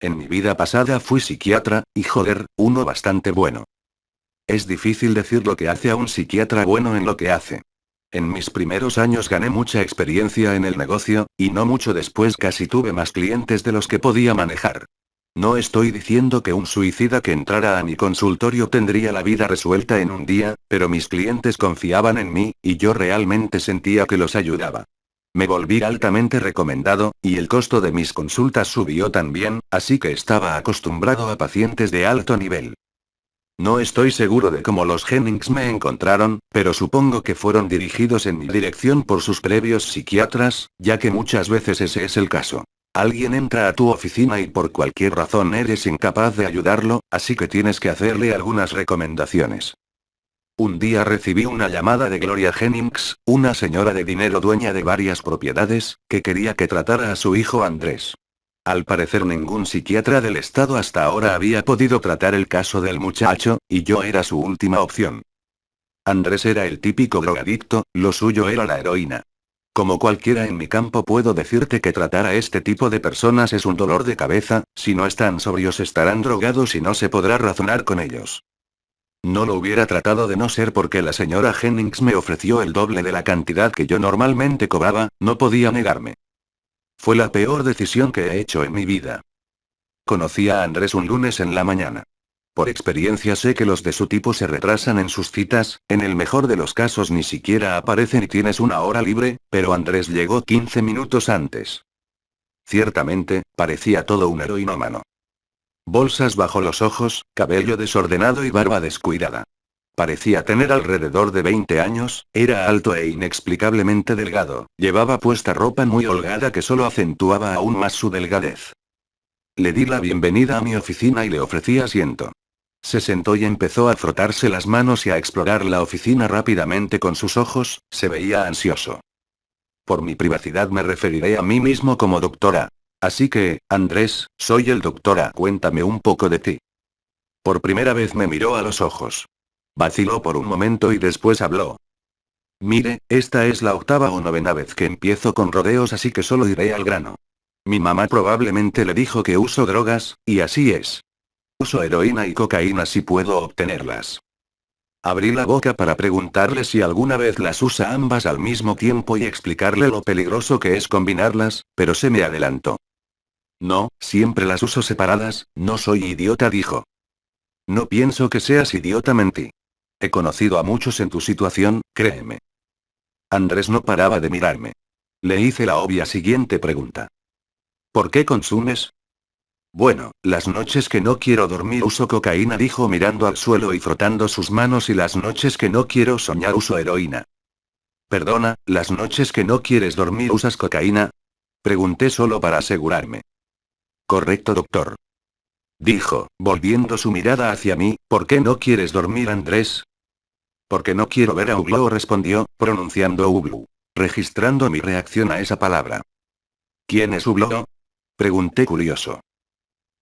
En mi vida pasada fui psiquiatra, y joder, uno bastante bueno. Es difícil decir lo que hace a un psiquiatra bueno en lo que hace. En mis primeros años gané mucha experiencia en el negocio, y no mucho después casi tuve más clientes de los que podía manejar. No estoy diciendo que un suicida que entrara a mi consultorio tendría la vida resuelta en un día, pero mis clientes confiaban en mí, y yo realmente sentía que los ayudaba. Me volví altamente recomendado, y el costo de mis consultas subió también, así que estaba acostumbrado a pacientes de alto nivel. No estoy seguro de cómo los Jennings me encontraron, pero supongo que fueron dirigidos en mi dirección por sus previos psiquiatras, ya que muchas veces ese es el caso. Alguien entra a tu oficina y por cualquier razón eres incapaz de ayudarlo, así que tienes que hacerle algunas recomendaciones. Un día recibí una llamada de Gloria Jennings, una señora de dinero dueña de varias propiedades, que quería que tratara a su hijo Andrés. Al parecer ningún psiquiatra del estado hasta ahora había podido tratar el caso del muchacho, y yo era su última opción. Andrés era el típico drogadicto, lo suyo era la heroína. Como cualquiera en mi campo puedo decirte que tratar a este tipo de personas es un dolor de cabeza, si no están sobrios estarán drogados y no se podrá razonar con ellos. No lo hubiera tratado de no ser porque la señora Jennings me ofreció el doble de la cantidad que yo normalmente cobraba, no podía negarme. Fue la peor decisión que he hecho en mi vida. Conocí a Andrés un lunes en la mañana. Por experiencia sé que los de su tipo se retrasan en sus citas, en el mejor de los casos ni siquiera aparecen y tienes una hora libre, pero Andrés llegó 15 minutos antes. Ciertamente, parecía todo un heroinómano. Bolsas bajo los ojos, cabello desordenado y barba descuidada. Parecía tener alrededor de 20 años, era alto e inexplicablemente delgado, llevaba puesta ropa muy holgada que solo acentuaba aún más su delgadez. Le di la bienvenida a mi oficina y le ofrecí asiento. Se sentó y empezó a frotarse las manos y a explorar la oficina rápidamente con sus ojos, se veía ansioso. Por mi privacidad me referiré a mí mismo como doctora. Así que, Andrés, soy el doctora, cuéntame un poco de ti. Por primera vez me miró a los ojos. Vaciló por un momento y después habló. Mire, esta es la 8ª o 9ª vez que empiezo con rodeos, así que solo iré al grano. Mi mamá probablemente le dijo que uso drogas, y así es. Uso heroína y cocaína si puedo obtenerlas. Abrí la boca para preguntarle si alguna vez las usa ambas al mismo tiempo y explicarle lo peligroso que es combinarlas, pero se me adelantó. No, siempre las uso separadas, no soy idiota, dijo. No pienso que seas idiota, mentí. He conocido a muchos en tu situación, créeme. Andrés no paraba de mirarme. Le hice la obvia siguiente pregunta. ¿Por qué consumes? Bueno, las noches que no quiero dormir uso cocaína, dijo mirando al suelo y frotando sus manos, y las noches que no quiero soñar uso heroína. Perdona, ¿las noches que no quieres dormir usas cocaína? Pregunté solo para asegurarme. Correcto, doctor. Dijo, volviendo su mirada hacia mí. ¿Por qué no quieres dormir, Andrés? Porque no quiero ver a Uglo, respondió, pronunciando Uglu. Registrando mi reacción a esa palabra. ¿Quién es Uglo? Pregunté curioso.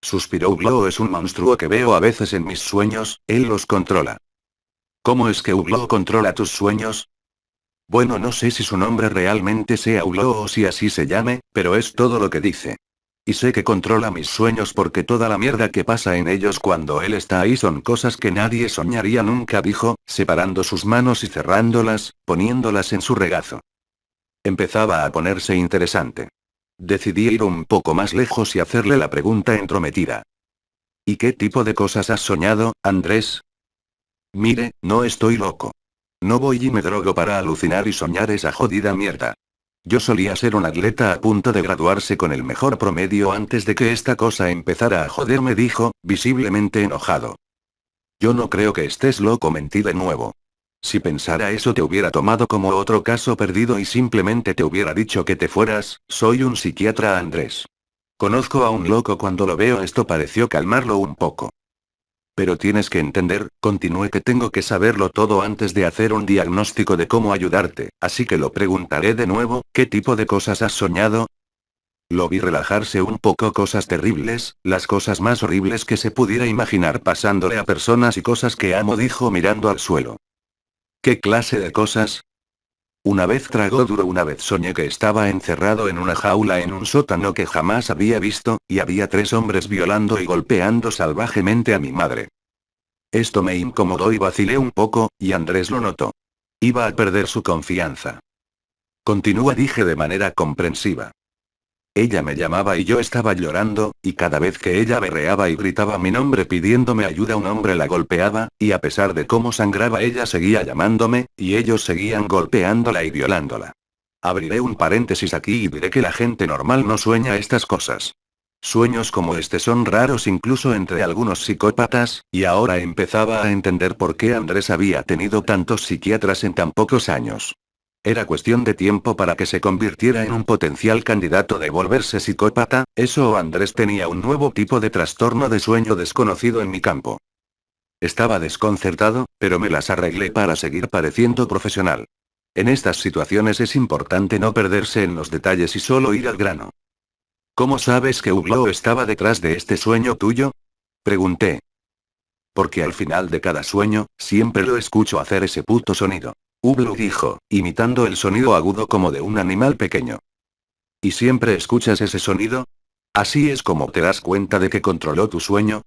Suspiró. Uglo es un monstruo que veo a veces en mis sueños, él los controla. ¿Cómo es que Uglo controla tus sueños? Bueno, no sé si su nombre realmente sea Uglo o si así se llame, pero es todo lo que dice. Y sé que controla mis sueños porque toda la mierda que pasa en ellos cuando él está ahí son cosas que nadie soñaría nunca, dijo, separando sus manos y cerrándolas, poniéndolas en su regazo. Empezaba a ponerse interesante. Decidí ir un poco más lejos y hacerle la pregunta entrometida. ¿Y qué tipo de cosas has soñado, Andrés? Mire, no estoy loco. No voy y me drogo para alucinar y soñar esa jodida mierda. Yo solía ser un atleta a punto de graduarse con el mejor promedio antes de que esta cosa empezara a joderme, dijo, visiblemente enojado. Yo no creo que estés loco, mentí de nuevo. Si pensara eso te hubiera tomado como otro caso perdido y simplemente te hubiera dicho que te fueras. Soy un psiquiatra, Andrés. Conozco a un loco cuando lo veo. Esto pareció calmarlo un poco. Pero tienes que entender, continué, que tengo que saberlo todo antes de hacer un diagnóstico de cómo ayudarte, así que lo preguntaré de nuevo. ¿Qué tipo de cosas has soñado? Lo vi relajarse un poco. Cosas terribles, las cosas más horribles que se pudiera imaginar pasándole a personas y cosas que amo, dijo mirando al suelo. ¿Qué clase de cosas? Una vez tragó duro, una vez soñé que estaba encerrado en una jaula en un sótano que jamás había visto, y había 3 hombres violando y golpeando salvajemente a mi madre. Esto me incomodó y vacilé un poco, y Andrés lo notó. Iba a perder su confianza. Continúa, dije de manera comprensiva. Ella me llamaba y yo estaba llorando, y cada vez que ella berreaba y gritaba mi nombre pidiéndome ayuda un hombre la golpeaba, y a pesar de cómo sangraba ella seguía llamándome, y ellos seguían golpeándola y violándola. Abriré un paréntesis aquí y diré que la gente normal no sueña estas cosas. Sueños como este son raros incluso entre algunos psicópatas, y ahora empezaba a entender por qué Andrés había tenido tantos psiquiatras en tan pocos años. Era cuestión de tiempo para que se convirtiera en un potencial candidato de volverse psicópata, eso o Andrés tenía un nuevo tipo de trastorno de sueño desconocido en mi campo. Estaba desconcertado, pero me las arreglé para seguir pareciendo profesional. En estas situaciones es importante no perderse en los detalles y solo ir al grano. ¿Cómo sabes que Hugo estaba detrás de este sueño tuyo? Pregunté. Porque al final de cada sueño, siempre lo escucho hacer ese puto sonido. Hugo dijo, imitando el sonido agudo como de un animal pequeño. ¿Y siempre escuchas ese sonido? ¿Así es como te das cuenta de que controló tu sueño?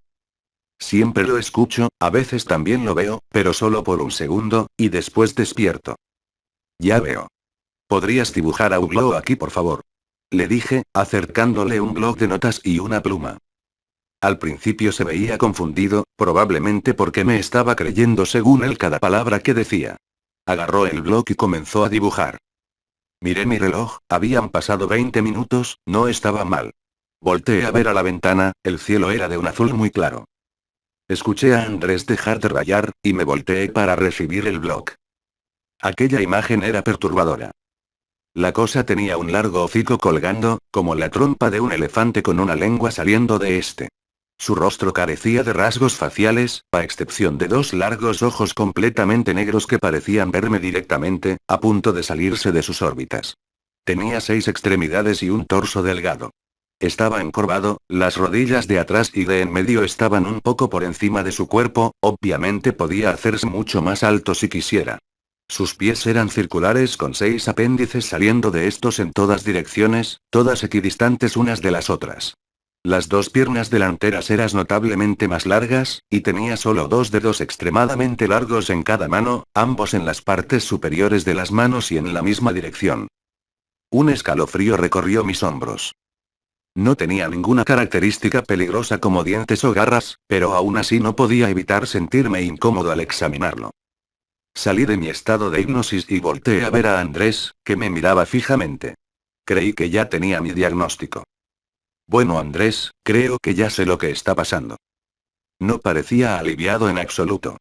Siempre lo escucho, a veces también lo veo, pero solo por un segundo, y después despierto. Ya veo. ¿Podrías dibujar a Hugo aquí, por favor? Le dije, acercándole un bloc de notas y una pluma. Al principio se veía confundido, probablemente porque me estaba creyendo según él cada palabra que decía. Agarró el bloc y comenzó a dibujar. Miré mi reloj, habían pasado 20 minutos, no estaba mal. Volteé a ver a la ventana, el cielo era de un azul muy claro. Escuché a Andrés dejar de rayar, y me volteé para recibir el bloc. Aquella imagen era perturbadora. La cosa tenía un largo hocico colgando, como la trompa de un elefante con una lengua saliendo de este. Su rostro carecía de rasgos faciales, a excepción de 2 largos ojos completamente negros que parecían verme directamente, a punto de salirse de sus órbitas. Tenía 6 extremidades y un torso delgado. Estaba encorvado, las rodillas de atrás y de en medio estaban un poco por encima de su cuerpo, obviamente podía hacerse mucho más alto si quisiera. Sus pies eran circulares con 6 apéndices saliendo de estos en todas direcciones, todas equidistantes unas de las otras. Las 2 piernas delanteras eran notablemente más largas, y tenía solo 2 dedos extremadamente largos en cada mano, ambos en las partes superiores de las manos y en la misma dirección. Un escalofrío recorrió mis hombros. No tenía ninguna característica peligrosa como dientes o garras, pero aún así no podía evitar sentirme incómodo al examinarlo. Salí de mi estado de hipnosis y volteé a ver a Andrés, que me miraba fijamente. Creí que ya tenía mi diagnóstico. Bueno, Andrés, creo que ya sé lo que está pasando. No parecía aliviado en absoluto.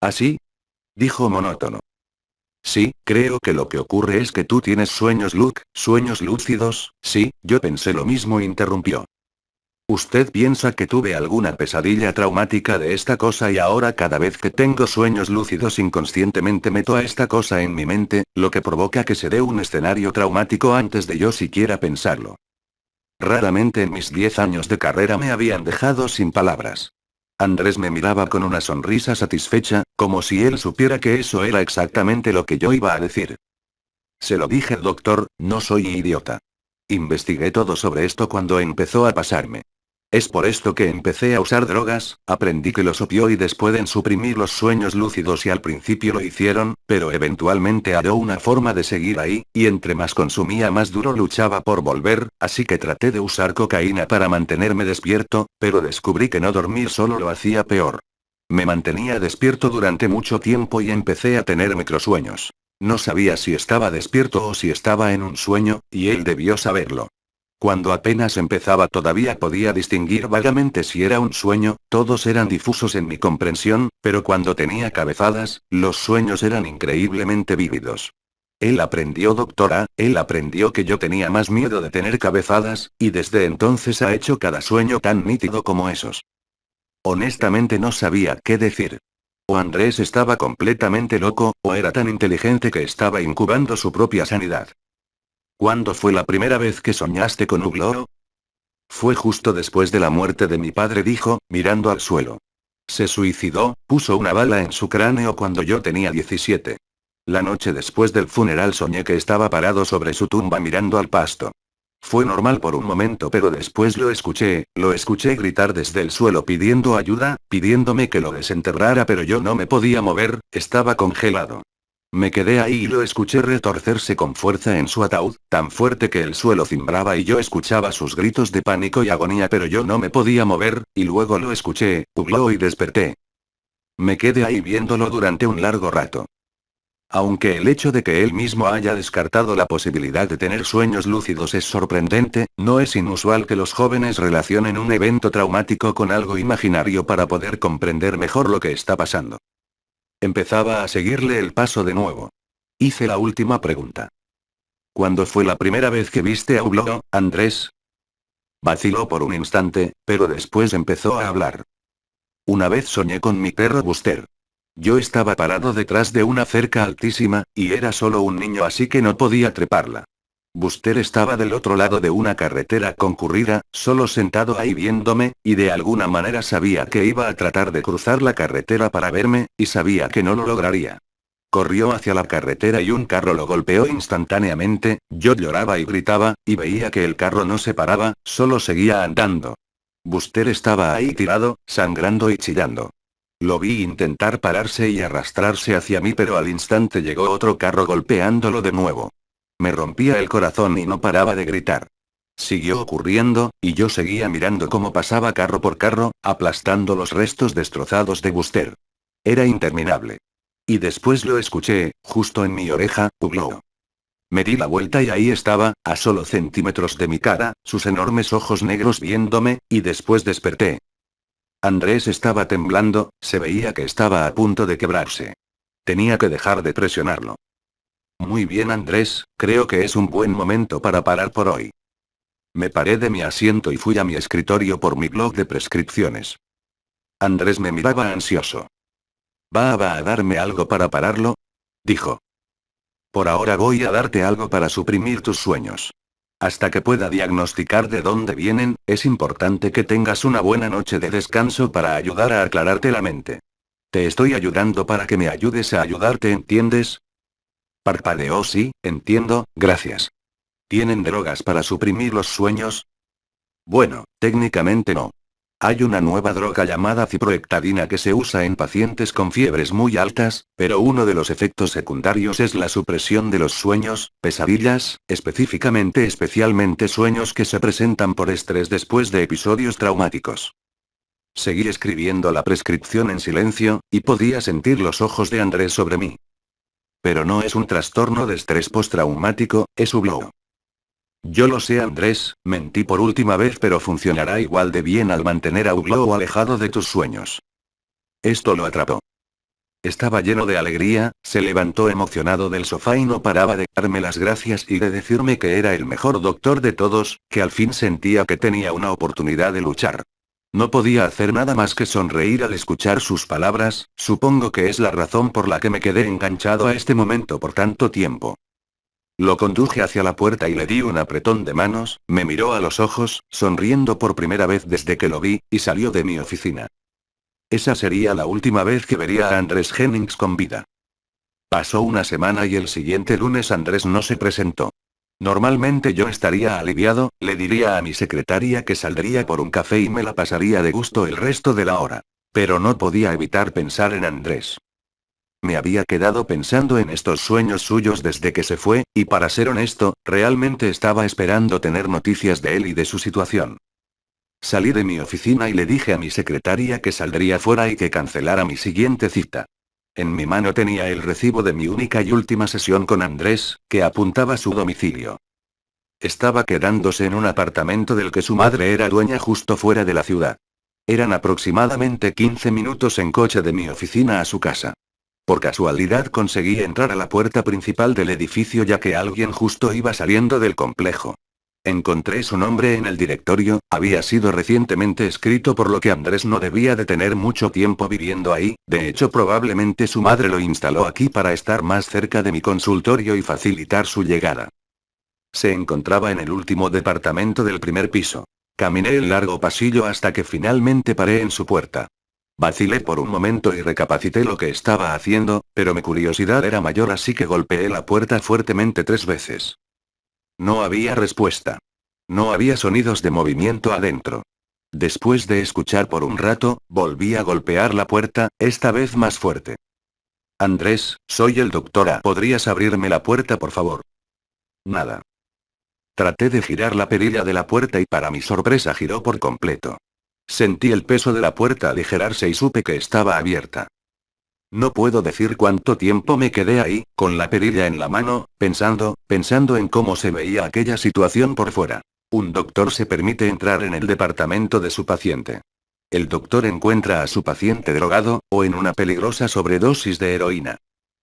¿Así? Dijo monótono. Sí, creo que lo que ocurre es que tú tienes sueños, Luke, sueños lúcidos. Sí, yo pensé lo mismo, interrumpió. ¿Usted piensa que tuve alguna pesadilla traumática de esta cosa y ahora cada vez que tengo sueños lúcidos inconscientemente meto a esta cosa en mi mente, lo que provoca que se dé un escenario traumático antes de yo siquiera pensarlo? Raramente en mis 10 años de carrera me habían dejado sin palabras. Andrés me miraba con una sonrisa satisfecha, como si él supiera que eso era exactamente lo que yo iba a decir. Se lo dije, doctor, no soy idiota. Investigué todo sobre esto cuando empezó a pasarme. Es por esto que empecé a usar drogas, aprendí que los opioides pueden suprimir los sueños lúcidos y al principio lo hicieron, pero eventualmente halló una forma de seguir ahí, y entre más consumía más duro luchaba por volver, así que traté de usar cocaína para mantenerme despierto, pero descubrí que no dormir solo lo hacía peor. Me mantenía despierto durante mucho tiempo y empecé a tener microsueños. No sabía si estaba despierto o si estaba en un sueño, y él debió saberlo. Cuando apenas empezaba todavía podía distinguir vagamente si era un sueño, todos eran difusos en mi comprensión, pero cuando tenía cabezadas, los sueños eran increíblemente vívidos. Él aprendió, doctora, él aprendió que yo tenía más miedo de tener cabezadas, y desde entonces ha hecho cada sueño tan nítido como esos. Honestamente no sabía qué decir. O Andrés estaba completamente loco, o era tan inteligente que estaba incubando su propia sanidad. ¿Cuándo fue la primera vez que soñaste con Hugo? Fue justo después de la muerte de mi padre, dijo, mirando al suelo. Se suicidó, puso una bala en su cráneo cuando yo tenía 17. La noche después del funeral soñé que estaba parado sobre su tumba mirando al pasto. Fue normal por un momento, pero después lo escuché gritar desde el suelo pidiendo ayuda, pidiéndome que lo desenterrara, pero yo no me podía mover, estaba congelado. Me quedé ahí y lo escuché retorcerse con fuerza en su ataúd, tan fuerte que el suelo cimbraba y yo escuchaba sus gritos de pánico y agonía, pero yo no me podía mover, y luego lo escuché, ugló y desperté. Me quedé ahí viéndolo durante un largo rato. Aunque el hecho de que él mismo haya descartado la posibilidad de tener sueños lúcidos es sorprendente, no es inusual que los jóvenes relacionen un evento traumático con algo imaginario para poder comprender mejor lo que está pasando. Empezaba a seguirle el paso de nuevo. Hice la última pregunta. ¿Cuándo fue la primera vez que viste a Hugo, Andrés? Vaciló por un instante, pero después empezó a hablar. Una vez soñé con mi perro Buster. Yo estaba parado detrás de una cerca altísima, y era solo un niño, así que no podía treparla. Buster estaba del otro lado de una carretera concurrida, solo sentado ahí viéndome, y de alguna manera sabía que iba a tratar de cruzar la carretera para verme, y sabía que no lo lograría. Corrió hacia la carretera y un carro lo golpeó instantáneamente, yo lloraba y gritaba, y veía que el carro no se paraba, solo seguía andando. Buster estaba ahí tirado, sangrando y chillando. Lo vi intentar pararse y arrastrarse hacia mí, pero al instante llegó otro carro golpeándolo de nuevo. Me rompía el corazón y no paraba de gritar. Siguió ocurriendo, y yo seguía mirando cómo pasaba carro por carro, aplastando los restos destrozados de Buster. Era interminable. Y después lo escuché, justo en mi oreja, ugló. Me di la vuelta y ahí estaba, a solo centímetros de mi cara, sus enormes ojos negros viéndome, y después desperté. Andrés estaba temblando, se veía que estaba a punto de quebrarse. Tenía que dejar de presionarlo. Muy bien, Andrés, creo que es un buen momento para parar por hoy. Me paré de mi asiento y fui a mi escritorio por mi blog de prescripciones. Andrés me miraba ansioso. ¿Va a darme algo para pararlo?, dijo. Por ahora voy a darte algo para suprimir tus sueños. Hasta que pueda diagnosticar de dónde vienen, es importante que tengas una buena noche de descanso para ayudar a aclararte la mente. Te estoy ayudando para que me ayudes a ayudarte, ¿entiendes? Parpadeó. Sí, entiendo, gracias. ¿Tienen drogas para suprimir los sueños? Bueno, técnicamente no. Hay una nueva droga llamada ciproheptadina que se usa en pacientes con fiebres muy altas, pero uno de los efectos secundarios es la supresión de los sueños, pesadillas, especialmente sueños que se presentan por estrés después de episodios traumáticos. Seguí escribiendo la prescripción en silencio, y podía sentir los ojos de Andrés sobre mí. Pero no es un trastorno de estrés postraumático, es UBLO. Yo lo sé, Andrés, mentí por última vez, pero funcionará igual de bien al mantener a Uglo alejado de tus sueños. Esto lo atrapó. Estaba lleno de alegría, se levantó emocionado del sofá y no paraba de darme las gracias y de decirme que era el mejor doctor de todos, que al fin sentía que tenía una oportunidad de luchar. No podía hacer nada más que sonreír al escuchar sus palabras, supongo que es la razón por la que me quedé enganchado a este momento por tanto tiempo. Lo conduje hacia la puerta y le di un apretón de manos, me miró a los ojos, sonriendo por primera vez desde que lo vi, y salió de mi oficina. Esa sería la última vez que vería a Andrés Jennings con vida. Pasó una semana y el siguiente lunes Andrés no se presentó. Normalmente yo estaría aliviado, le diría a mi secretaria que saldría por un café y me la pasaría de gusto el resto de la hora. Pero no podía evitar pensar en Andrés. Me había quedado pensando en estos sueños suyos desde que se fue, y para ser honesto, realmente estaba esperando tener noticias de él y de su situación. Salí de mi oficina y le dije a mi secretaria que saldría fuera y que cancelara mi siguiente cita. En mi mano tenía el recibo de mi única y última sesión con Andrés, que apuntaba a su domicilio. Estaba quedándose en un apartamento del que su madre era dueña justo fuera de la ciudad. Eran aproximadamente 15 minutos en coche de mi oficina a su casa. Por casualidad conseguí entrar a la puerta principal del edificio ya que alguien justo iba saliendo del complejo. Encontré su nombre en el directorio, había sido recientemente escrito por lo que Andrés no debía de tener mucho tiempo viviendo ahí, de hecho probablemente su madre lo instaló aquí para estar más cerca de mi consultorio y facilitar su llegada. Se encontraba en el último departamento del primer piso. Caminé el largo pasillo hasta que finalmente paré en su puerta. Vacilé por un momento y recapacité lo que estaba haciendo, pero mi curiosidad era mayor, así que golpeé la puerta fuertemente 3 veces. No había respuesta. No había sonidos de movimiento adentro. Después de escuchar por un rato, volví a golpear la puerta, esta vez más fuerte. Andrés, soy el doctor A. ¿Podrías abrirme la puerta, por favor? Nada. Traté de girar la perilla de la puerta y para mi sorpresa giró por completo. Sentí el peso de la puerta aligerarse y supe que estaba abierta. No puedo decir cuánto tiempo me quedé ahí, con la perilla en la mano, pensando en cómo se veía aquella situación por fuera. Un doctor se permite entrar en el departamento de su paciente. El doctor encuentra a su paciente drogado, o en una peligrosa sobredosis de heroína.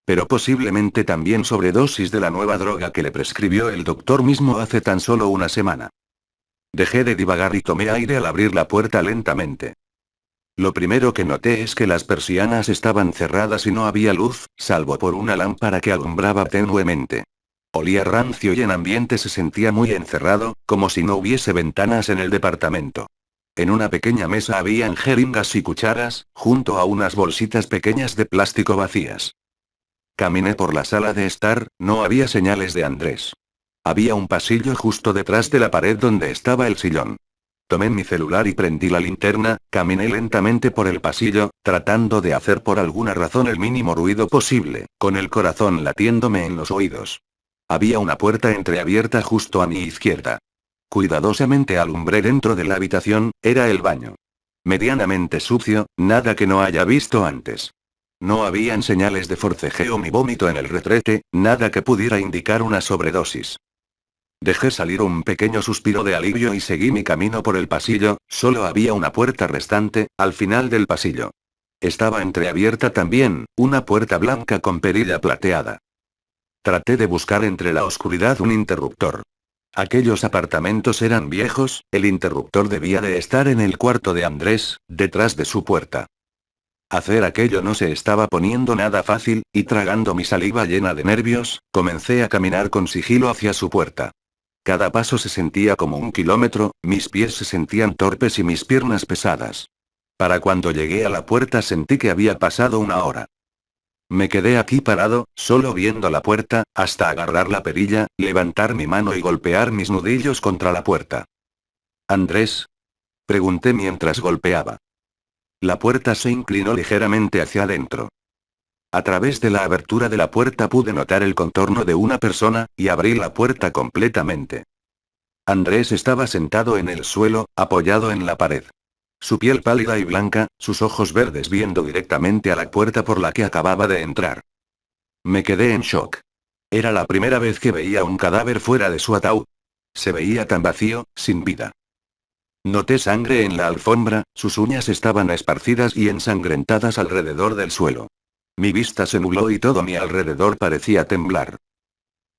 Pero posiblemente también sobredosis de la nueva droga que le prescribió el doctor mismo hace tan solo una semana. Dejé de divagar y tomé aire al abrir la puerta lentamente. Lo primero que noté es que las persianas estaban cerradas y no había luz, salvo por una lámpara que alumbraba tenuemente. Olía rancio y el ambiente se sentía muy encerrado, como si no hubiese ventanas en el departamento. En una pequeña mesa habían jeringas y cucharas, junto a unas bolsitas pequeñas de plástico vacías. Caminé por la sala de estar, no había señales de Andrés. Había un pasillo justo detrás de la pared donde estaba el sillón. Tomé mi celular y prendí la linterna, caminé lentamente por el pasillo, tratando de hacer por alguna razón el mínimo ruido posible, con el corazón latiéndome en los oídos. Había una puerta entreabierta justo a mi izquierda. Cuidadosamente alumbré dentro de la habitación, era el baño. Medianamente sucio, nada que no haya visto antes. No habían señales de forcejeo ni vómito en el retrete, nada que pudiera indicar una sobredosis. Dejé salir un pequeño suspiro de alivio y seguí mi camino por el pasillo, solo había una puerta restante, al final del pasillo. Estaba entreabierta también, una puerta blanca con perilla plateada. Traté de buscar entre la oscuridad un interruptor. Aquellos apartamentos eran viejos, el interruptor debía de estar en el cuarto de Andrés, detrás de su puerta. Hacer aquello no se estaba poniendo nada fácil, y tragando mi saliva llena de nervios, comencé a caminar con sigilo hacia su puerta. Cada paso se sentía como 1 kilómetro, mis pies se sentían torpes y mis piernas pesadas. Para cuando llegué a la puerta sentí que había pasado una hora. Me quedé aquí parado, solo viendo la puerta, hasta agarrar la perilla, levantar mi mano y golpear mis nudillos contra la puerta. ¿Andrés? Pregunté mientras golpeaba. La puerta se inclinó ligeramente hacia adentro. A través de la abertura de la puerta pude notar el contorno de una persona, y abrí la puerta completamente. Andrés estaba sentado en el suelo, apoyado en la pared. Su piel pálida y blanca, sus ojos verdes viendo directamente a la puerta por la que acababa de entrar. Me quedé en shock. Era la primera vez que veía un cadáver fuera de su ataúd. Se veía tan vacío, sin vida. Noté sangre en la alfombra, sus uñas estaban esparcidas y ensangrentadas alrededor del suelo. Mi vista se nubló y todo mi alrededor parecía temblar.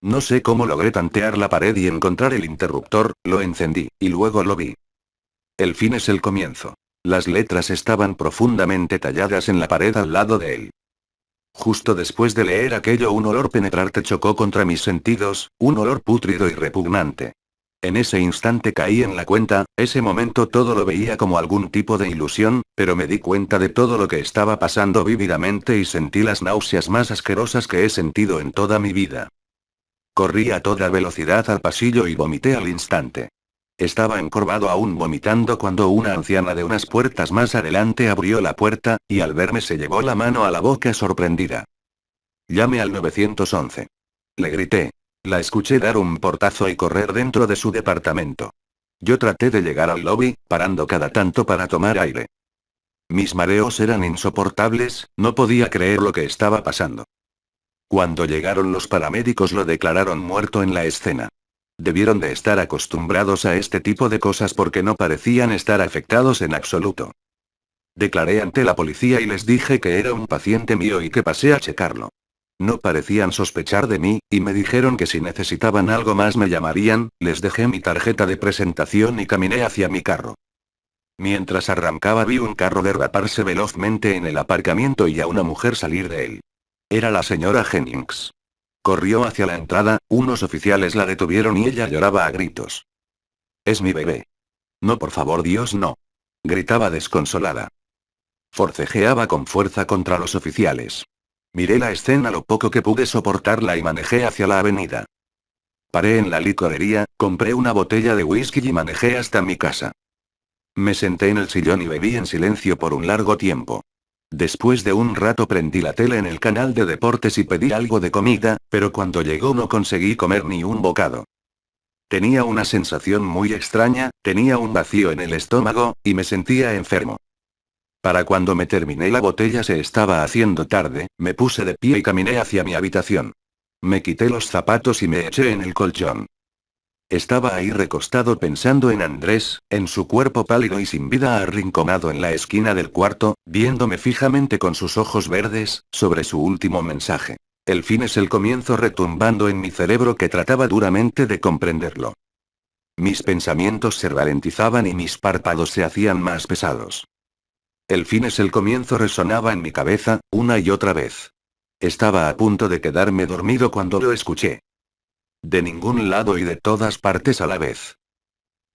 No sé cómo logré tantear la pared y encontrar el interruptor, lo encendí, y luego lo vi. El fin es el comienzo. Las letras estaban profundamente talladas en la pared al lado de él. Justo después de leer aquello un olor penetrante chocó contra mis sentidos, un olor pútrido y repugnante. En ese instante caí en la cuenta, ese momento todo lo veía como algún tipo de ilusión, pero me di cuenta de todo lo que estaba pasando vívidamente y sentí las náuseas más asquerosas que he sentido en toda mi vida. Corrí a toda velocidad al pasillo y vomité al instante. Estaba encorvado aún vomitando cuando una anciana de unas puertas más adelante abrió la puerta, y al verme se llevó la mano a la boca sorprendida. «Llame al 911». Le grité. La escuché dar un portazo y correr dentro de su departamento. Yo traté de llegar al lobby, parando cada tanto para tomar aire. Mis mareos eran insoportables, no podía creer lo que estaba pasando. Cuando llegaron los paramédicos lo declararon muerto en la escena. Debieron de estar acostumbrados a este tipo de cosas porque no parecían estar afectados en absoluto. Declaré ante la policía y les dije que era un paciente mío y que pasé a checarlo. No parecían sospechar de mí, y me dijeron que si necesitaban algo más me llamarían, les dejé mi tarjeta de presentación y caminé hacia mi carro. Mientras arrancaba vi un carro derraparse velozmente en el aparcamiento y a una mujer salir de él. Era la señora Jennings. Corrió hacia la entrada, unos oficiales la detuvieron y ella lloraba a gritos. «Es mi bebé». «No, por favor, Dios, no». Gritaba desconsolada. Forcejeaba con fuerza contra los oficiales. Miré la escena lo poco que pude soportarla y manejé hacia la avenida. Paré en la licorería, compré una botella de whisky y manejé hasta mi casa. Me senté en el sillón y bebí en silencio por un largo tiempo. Después de un rato prendí la tele en el canal de deportes y pedí algo de comida, pero cuando llegó no conseguí comer ni un bocado. Tenía una sensación muy extraña, tenía un vacío en el estómago, y me sentía enfermo. Para cuando me terminé la botella se estaba haciendo tarde, me puse de pie y caminé hacia mi habitación. Me quité los zapatos y me eché en el colchón. Estaba ahí recostado pensando en Andrés, en su cuerpo pálido y sin vida arrinconado en la esquina del cuarto, viéndome fijamente con sus ojos verdes, sobre su último mensaje. El fin es el comienzo retumbando en mi cerebro que trataba duramente de comprenderlo. Mis pensamientos se ralentizaban y mis párpados se hacían más pesados. El fin es el comienzo resonaba en mi cabeza, una y otra vez. Estaba a punto de quedarme dormido cuando lo escuché. De ningún lado y de todas partes a la vez.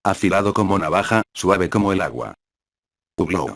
Afilado como navaja, suave como el agua. Huglou.